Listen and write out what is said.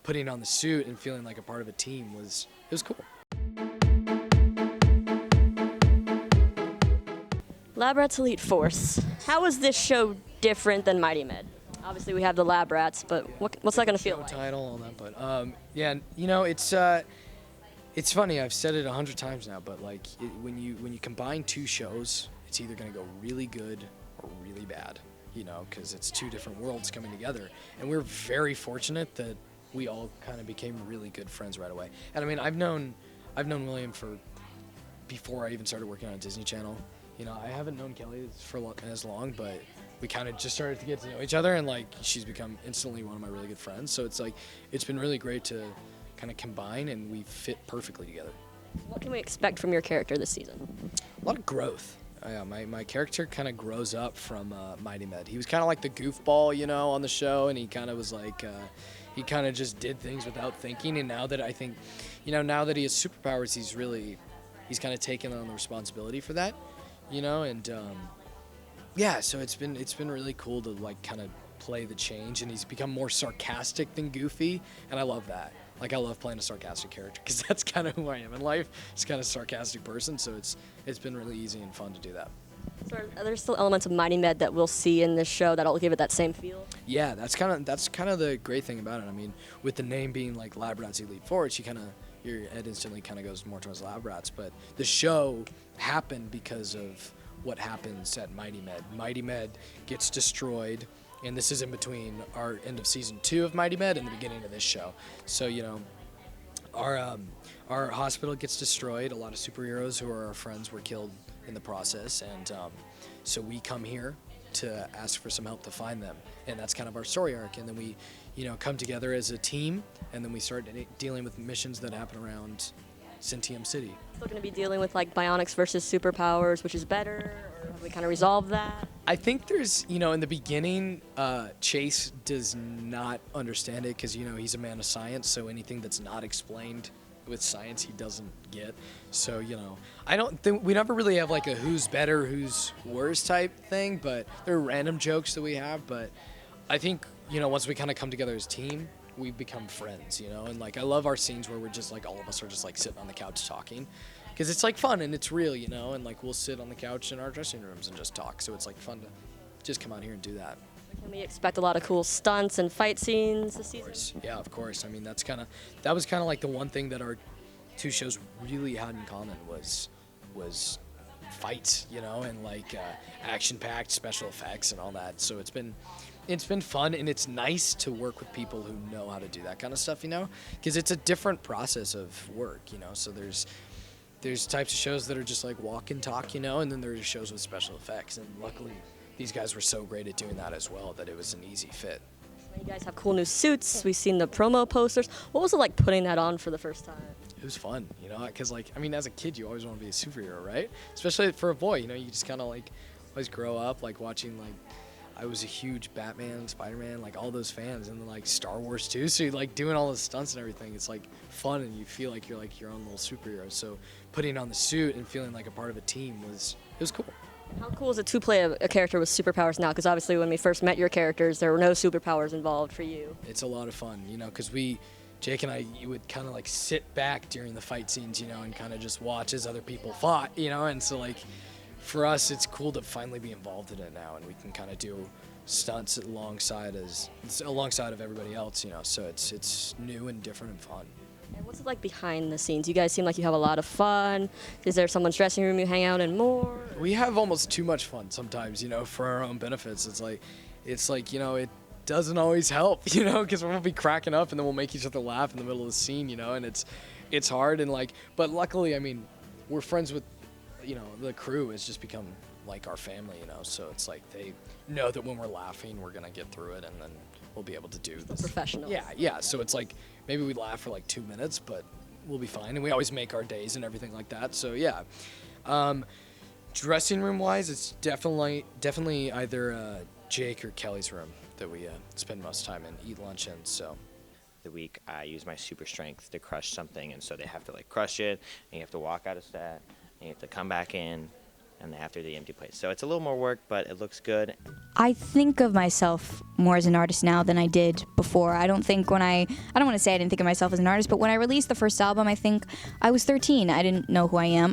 putting on the suit and feeling like a part of a team was cool. Lab Rats Elite Force. How is this show different than Mighty Med? Obviously, we have the Lab Rats, but what's that going to feel like? Title, all that, but yeah, you know, it's funny. I've said it 100 times now, but like when you combine two shows, it's either going to go really good or really bad. You know, because it's two different worlds coming together, and we're very fortunate that we all kind of became really good friends right away. And I mean, I've known William for before I even started working on Disney Channel. You know, I haven't known Kelly for as long, but we kind of just started to get to know each other, and like she's become instantly one of my really good friends. So it's like it's been really great to kind of combine, and we fit perfectly together. What can we expect from your character this season? A lot of growth. Yeah, my character kind of grows up from Mighty Med. He was kind of like the goofball, you know, on the show, and he kind of was like, he kind of just did things without thinking. And now that I think, you know, now that he has superpowers, he's kind of taken on the responsibility for that, you know, and yeah, so it's been really cool to like kind of play the change, and he's become more sarcastic than goofy, and I love that. Like, I love playing a sarcastic character because that's kind of who I am in life. Just kind of a sarcastic person, so it's been really easy and fun to do that. So are there still elements of Mighty Med that we'll see in this show that'll give it that same feel? Yeah, that's kind of the great thing about it. I mean, with the name being like Lab Rats Elite Force, your head instantly kind of goes more towards Lab Rats. But the show happened because of what happens at Mighty Med. Mighty Med gets destroyed. And this is in between our end of season 2 of Mighty Med and the beginning of this show. So, you know, our hospital gets destroyed. A lot of superheroes who are our friends were killed in the process. And so we come here to ask for some help to find them. And that's kind of our story arc. And then we, you know, come together as a team. And then we start dealing with missions that happen around Centium City. Still going to be dealing with like Bionics versus superpowers, which is better, or have we kind of resolved that? I think there's, you know, in the beginning, Chase does not understand it because, you know, he's a man of science, so anything that's not explained with science he doesn't get. So, you know, I don't think we never really have like a who's better, who's worse type thing, but there are random jokes that we have. But I think, you know, once we kind of come together as a team, we become friends, you know, and like I love our scenes where we're just like all of us are just like sitting on the couch talking, because it's like fun and it's real, you know, and like we'll sit on the couch in our dressing rooms and just talk. So it's like fun to just come out here and do that. Can we expect a lot of cool stunts and fight scenes this season? Yeah, of course. I mean, that was kind of like the one thing that our two shows really had in common was fights, you know, and like action-packed special effects and all that. So it's been fun, and it's nice to work with people who know how to do that kind of stuff, you know, because it's a different process of work, you know. So there's types of shows that are just like walk and talk, you know, and then there's shows with special effects, and luckily these guys were so great at doing that as well that it was an easy fit. You guys have cool new suits. We've seen the promo posters. What was it like putting that on for the first time? It was fun, you know, because like, I mean, as a kid you always want to be a superhero, right? Especially for a boy, you know, you just kind of like always grow up like watching, like, I was a huge Batman, Spider-Man, like all those fans, and then like Star Wars too. So you're like doing all the stunts and everything. It's like fun, and you feel like you're like your own little superhero. So putting on the suit and feeling like a part of a team was cool. How cool is it to play a character with superpowers now? Because obviously when we first met your characters, there were no superpowers involved for you. It's a lot of fun, you know, because Jake and I, you would kind of like sit back during the fight scenes, you know, and kind of just watch as other people fought, you know, and so like, for us, it's cool to finally be involved in it now, and we can kind of do stunts alongside of everybody else, you know. So it's new and different and fun. And what's it like behind the scenes? You guys seem like you have a lot of fun. Is there someone's dressing room you hang out in more? We have almost too much fun sometimes, you know, for our own benefits. It's like you know, it doesn't always help, you know, because we'll be cracking up and then we'll make each other laugh in the middle of the scene, you know, and it's hard, and like, but luckily, I mean, we're friends with, you know, the crew has just become like our family, you know, so it's like they know that when we're laughing, we're going to get through it, and then we'll be able to do this. Professional. Yeah, so it's like maybe we laugh for like 2 minutes, but we'll be fine, and we always make our days and everything like that, so yeah. Dressing room-wise, it's definitely either Jake or Kelly's room that we spend most time in, eat lunch in, so. The week I use my super strength to crush something, and so they have to like crush it, and you have to walk out of that, and you have to come back in, and after the empty plates. So it's a little more work, but it looks good. I think of myself more as an artist now than I did before. I don't want to say I didn't think of myself as an artist, but when I released the first album, I think I was 13. I didn't know who I am.